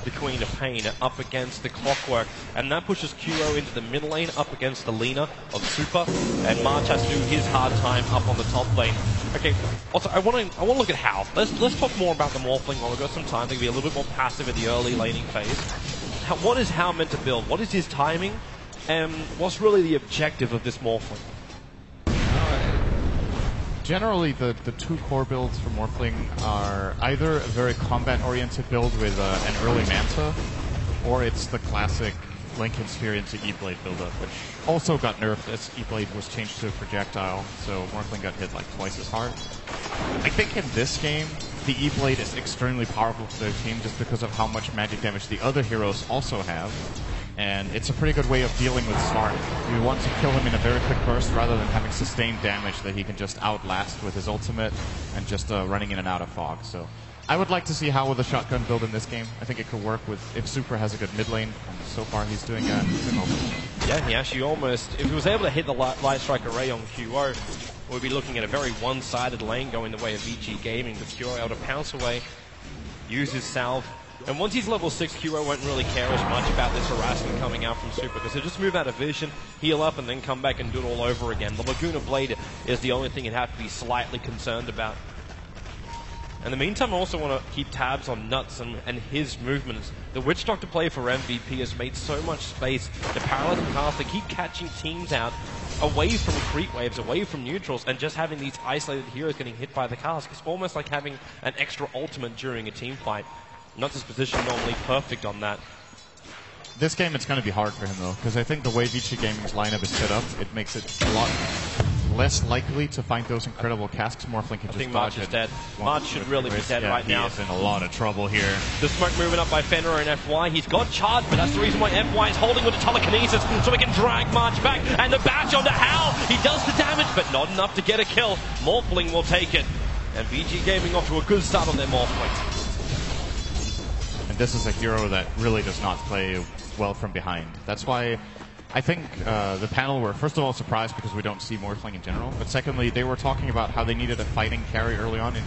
the Queen of Pain up against the Clockwork, and that pushes QO into the mid lane up against the Lina of Super, and March has to do his hard time up on the top lane. Okay, also I want to look at Hal. Let's talk more about the Morphling while we've got some time. They can be a little bit more passive in the early laning phase. What is Hal meant to build? What is his timing? And what's really the objective of this Morphling? Generally, the two core builds for Morphling are either a very combat-oriented build with an early Manta, or it's the classic Link experience to E-Blade build-up, which also got nerfed as E-Blade was changed to a projectile, so Morphling got hit like twice as hard. I think in this game, the E-Blade is extremely powerful for their team just because of how much magic damage the other heroes also have. And it's a pretty good way of dealing with Smart. You want to kill him in a very quick burst rather than having sustained damage that he can just outlast with his ultimate and just running in and out of fog. So I would like to see Hal with a shotgun build in this game. I think it could work with if Super has a good mid lane. And so far he's doing okay. Yeah, he actually almost, if he was able to hit the Light Strike Array on QO, we'd be looking at a very one-sided lane going the way of VG Gaming, with QO able to pounce away, use his salve. And once he's level 6, QO won't really care as much about this harassment coming out from Super, because he'll just move out of vision, heal up, and then come back and do it all over again. The Laguna Blade is the only thing he'd have to be slightly concerned about. In the meantime, I also want to keep tabs on Nuts and his movements. The Witch Doctor play for MVP has made so much space to paralyze and cast. They keep catching teams out away from creep waves, away from neutrals, and just having these isolated heroes getting hit by the cast. It's almost like having an extra ultimate during a team fight. Nuts' position normally perfect on that. This game, it's going to be hard for him, though, because I think the way VG Gaming's lineup is set up, it makes it a lot less likely to find those incredible casks. Morphling can just dodge it. I think March is dead. March should really be dead right now. He is in a lot of trouble here. The smoke moving up by Fenrir and FY. He's got charge, but that's the reason why FY is holding with the telekinesis, so he can drag March back. And the bash onto Hal. He does the damage, but not enough to get a kill. Morphling will take it. And VG Gaming off to a good start on their Morphling. And this is a hero that really does not play well from behind. That's why I think the panel were, first of all, surprised because we don't see Morphling in general, but secondly, they were talking about how they needed a fighting carry early on. And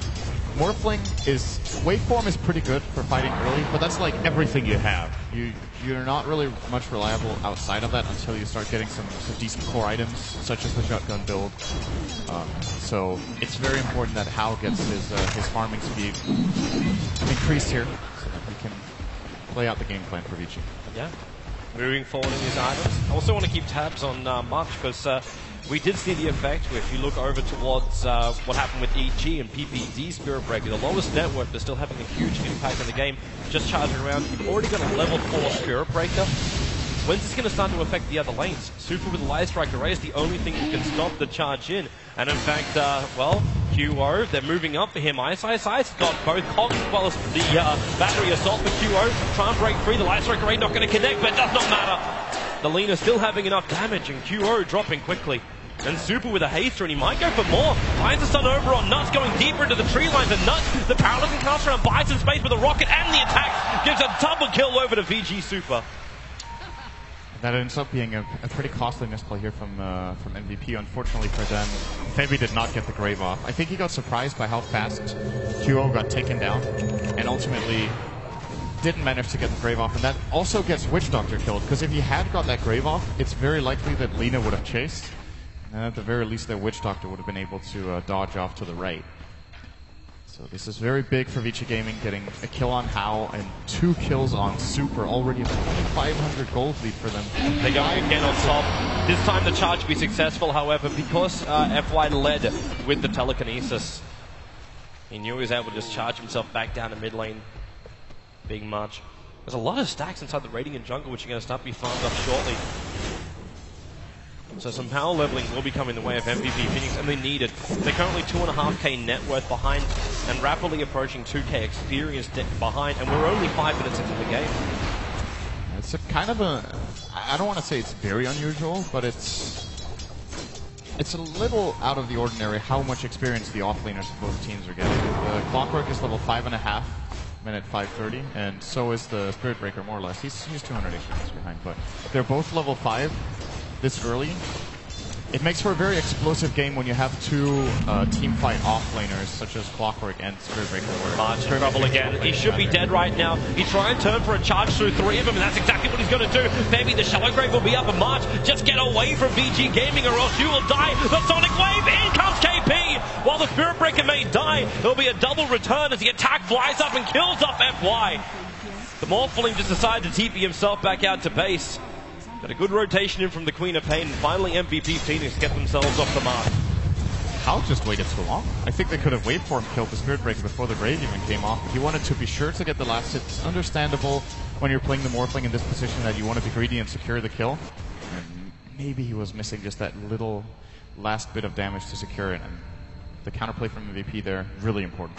Morphling is, waveform is pretty good for fighting early, but that's like everything you have. You're not really much reliable outside of that until you start getting some decent core items, such as the shotgun build. So it's very important that Hal gets his farming speed increased here, so that he can play out the game plan for VG. Yeah. Moving forward in his items. I also want to keep tabs on March, because we did see the effect where if you look over towards what happened with EG and PPD Spirit Breaker, the lowest net worth, but still having a huge impact on the game, just charging around. You've already got a level 4 Spirit Breaker. When's this going to start to affect the other lanes? Super with the Light Strike Array is the only thing that can stop the charge in. And in fact, well, QO, they're moving up for him. Ice got both Cogs as well as the Battery Assault for QO. Try and break free. The Light Strike Array not going to connect, but it does not matter. The Lina still having enough damage, and QO dropping quickly. And Super with a haster, and he might go for more. Finds the stun over on Nuts, going deeper into the tree lines, and Nuts, the paralyzing cast around, buys some space with a rocket, and the attack gives a double kill over to VG Super. That ends up being a pretty costly misplay here from MVP. Unfortunately for them, Febby did not get the Grave off. I think he got surprised by how fast QO got taken down, and ultimately didn't manage to get the Grave off. And that also gets Witch Doctor killed, because if he had got that Grave off, it's very likely that Lina would have chased, and at the very least that Witch Doctor would have been able to dodge off to the right. So this is very big for VG Gaming, getting a kill on Hal and 2 kills on Super, already a 2,500 gold lead for them. They go again on top. This time the charge will be successful, however, because FY led with the telekinesis. He knew he was able to just charge himself back down to mid lane. Big March. There's a lot of stacks inside the raiding and jungle, which are going to start to be farmed up shortly. So some power leveling will be coming the way of MVP Phoenix, and they need it. They're currently 2.5k net worth behind and rapidly approaching 2k experience behind, and we're only 5 minutes into the game. It's a kind of a, I don't want to say it's very unusual, but it's a little out of the ordinary how much experience the offlaners of both teams are getting. The Clockwork is level 5.5, minute 5:30, and so is the Spirit Breaker, more or less. He's 200 experience behind, but they're both level 5 this early. It makes for a very explosive game when you have two team fight off-laners, such as Clockwork and Spirit Breaker. March in trouble again. He should be dead right now. He try and turn for a charge through three of them, and that's exactly what he's going to do. Maybe the Shallow Grave will be up, and March, just get away from VG Gaming or else you will die. The Sonic Wave, in comes KP! While the Spirit Breaker may die, there'll be a double return as the attack flies up and kills off FY. The Morphling just decided to TP himself back out to base. Got a good rotation in from the Queen of Pain, and finally MVP Phoenix get themselves off the mark. How just waited so long? I think they could have waited for him to kill the Spirit Breaker before the Grave even came off. He wanted to be sure to get the last hit. It's understandable when you're playing the Morphling in this position that you want to be greedy and secure the kill. And maybe he was missing just that little last bit of damage to secure it. And the counterplay from MVP there, really important.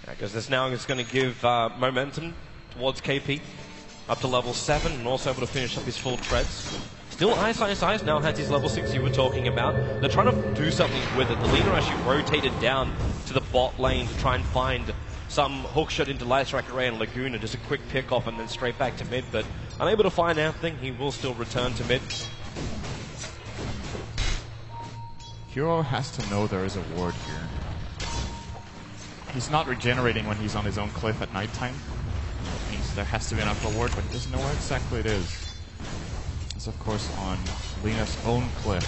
Because this now is going to give momentum towards KP. Up to level 7 and also able to finish up his full treads. Still Ice now has his level 6 you were talking about. They're trying to do something with it. The leader actually rotated down to the bot lane to try and find some hook shot into Lightstrike Array and Laguna, just a quick pick off and then straight back to mid, but unable to find anything, he will still return to mid. Hero has to know there is a ward here. He's not regenerating when he's on his own cliff at nighttime. That means there has to be enough reward, but he doesn't know where exactly it is. It's of course on Lena's own cliff.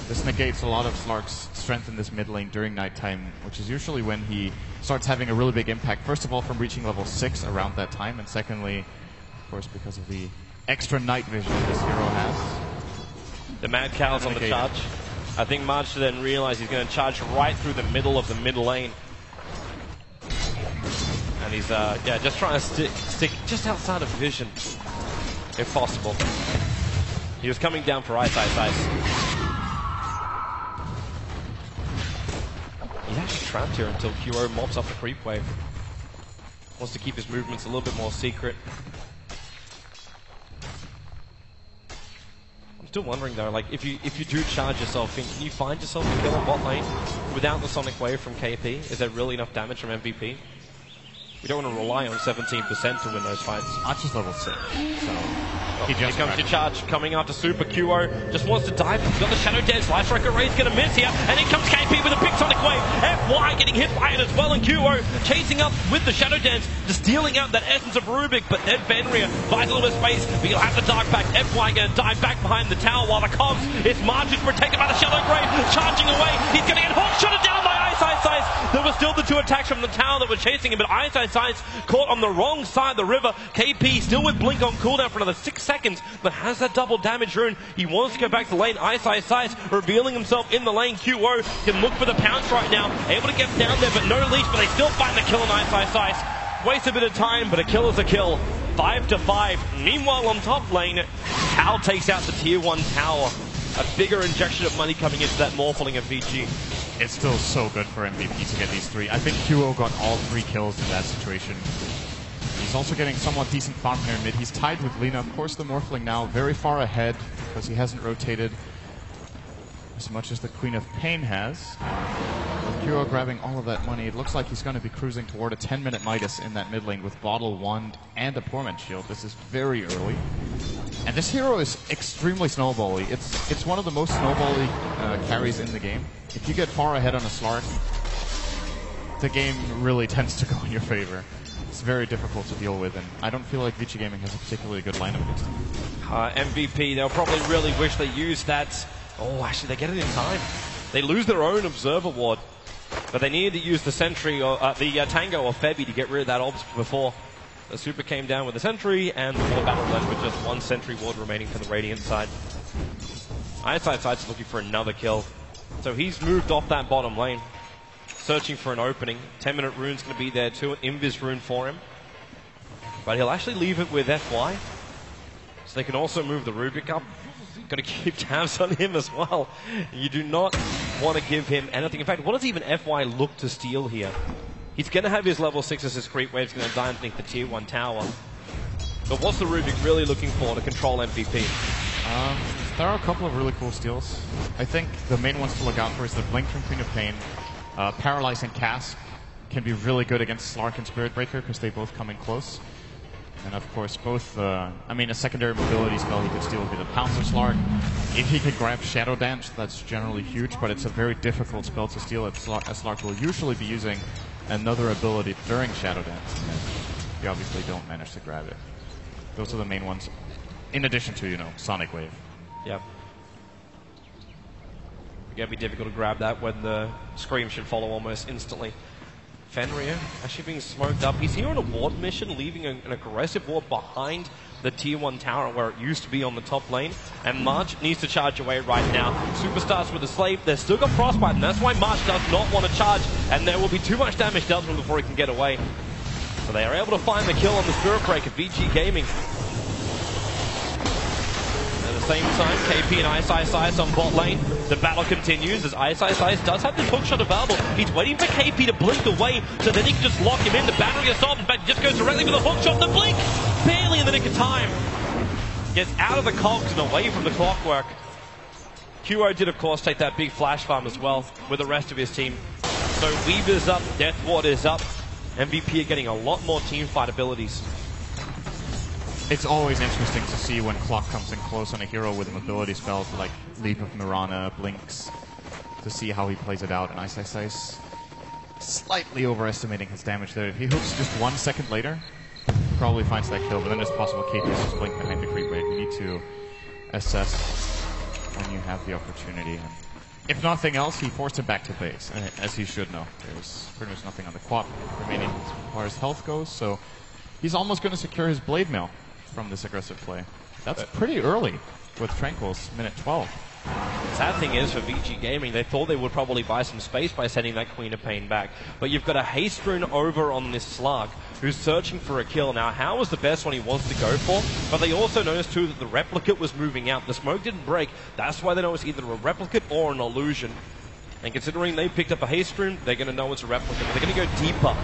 This negates a lot of Slark's strength in this mid lane during nighttime, which is usually when he starts having a really big impact. First of all, from reaching level 6 around that time, and secondly, of course, because of the extra night vision this hero has. The Mad Cow's on the charge. I think March then realized he's going to charge right through the middle of the mid lane. And he's just trying to stick just outside of vision, if possible. He was coming down for Ice. He's actually trapped here until Hero mops up the creep wave. Wants to keep his movements a little bit more secret. I'm still wondering though, like if you do charge yourself in, can you find yourself a kill on bot lane without the Sonic Wave from KP? Is there really enough damage from MVP? We don't want to rely on 17% to win those fights. Archer's level 6, so... Here comes the charge, coming after Super QO. Just wants to dive. He's got the Shadow Dance. Lightstrike Array's going to miss here. And in comes KP with a big Sonic Wave. FY getting hit by it as well. And QO chasing up with the Shadow Dance, just stealing out that essence of Rubik. But then Fenrir buys a little bit of space. But he'll have the Dark Pact. FY going to dive back behind the tower while the comms is Margin protected by the Shadow Grave. Charging away. He's going to get hooked. Shot it down by Ice. There were still the two attacks from the tower that were chasing him. But Ice caught on the wrong side of the river. KP still with Blink on cooldown for another 6 seconds, but has that double damage rune. He wants to go back to lane. Ice, revealing himself in the lane. QO can look for the pounce right now. Able to get down there, but no leash, but they still find the kill on Ice. Waste a bit of time, but a kill is a kill. 5-5. Meanwhile, on top lane, Cal takes out the tier 1 tower. A bigger injection of money coming into that Morphling of VG. It's still so good for MVP to get these 3. I think QO got all 3 kills in that situation. He's also getting somewhat decent farm here in mid. He's tied with Lena. Of course, the Morphling now very far ahead because he hasn't rotated as much as the Queen of Pain has. With QO grabbing all of that money, it looks like he's going to be cruising toward a 10-minute Midas in that mid lane with Bottle, Wand, and a Torment Shield. This is very early. And this hero is extremely snowbally. It's one of the most snowbally carries in the game. If you get far ahead on a Slark, the game really tends to go in your favor. It's very difficult to deal with, and I don't feel like VG Gaming has a particularly good lineup against him. MVP, they'll probably really wish they used that. Oh, actually, they get it in time. They lose their own Observer Ward, but they needed to use the Sentry or the Tango or Febby to get rid of that Obs before. The Super came down with the Sentry, and the War Battle blend with just 1 Sentry Ward remaining for the Radiant side. Side's looking for another kill. So he's moved off that bottom lane, searching for an opening. 10-minute rune's going to be there too, an Invis rune for him. But he'll actually leave it with FY, so they can also move the Rubik up. Got to keep tabs on him as well. You do not want to give him anything. In fact, what does even FY look to steal here? He's going to have his level 6 as his creep wave's going to die underneath the tier 1 tower. But what's the Rubik really looking for to control MVP? There are a couple of really cool steals. I think the main ones to look out for is the Blink from Queen of Pain. Paralyzing Cask can be really good against Slark and Spirit Breaker because they both come in close. And of course, both, I mean, a secondary mobility spell he could steal would be the Pouncer Slark. If he could grab Shadow Dance, that's generally huge, but it's a very difficult spell to steal. A Slark will usually be using another ability during Shadow Dance, and you obviously don't manage to grab it. Those are the main ones, in addition to, you know, Sonic Wave. Yeah. It's going to be difficult to grab that when the Scream should follow almost instantly. Fenrir actually being smoked up. He's here on a ward mission, leaving an aggressive ward behind the tier 1 tower where it used to be on the top lane. And March needs to charge away right now. Superstars with the Slave. They've still got Frostbite, and that's why March does not want to charge. And there will be too much damage dealt to him before he can get away. So they are able to find the kill on the Spirit Breaker, VG Gaming. At the same time, KP and Ice on bot lane. The battle continues as Ice does have this hookshot available. He's waiting for KP to blink away so then he can just lock him in. The battle gets stopped, but just goes directly for the hookshot. The blink, barely in the nick of time. Gets out of the cogs and away from the clockwork. QO did, of course, take that big flash farm as well with the rest of his team. So Weaver's up, Death Ward is up. MVP are getting a lot more team fight abilities. It's always interesting to see when Clock comes in close on a hero with mobility spells like Leap of Mirana, Blinks, to see how he plays it out. And Ice slightly overestimating his damage there. If he hooks just 1 second later, probably finds that kill, but then it's possible KP is just Blink behind the creep wave. You need to assess when you have the opportunity. And if nothing else, he forced him back to base, and as he should know. There's pretty much nothing on the quad remaining as far as health goes, so he's almost going to secure his Blade Mail from this aggressive play. That's pretty early with Tranquil's minute 12. The sad thing is for VG Gaming, they thought they would probably buy some space by sending that Queen of Pain back. But you've got a Haste Rune over on this Slug who's searching for a kill. Now, How was the best one he wants to go for, but they also noticed too that the Replicate was moving out. The smoke didn't break. That's why they know it's either a Replicate or an illusion. And considering they picked up a Haste Rune, they're going to know it's a Replicate. But they're going to go deeper,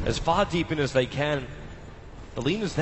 as far deep in as they can. The lean is there.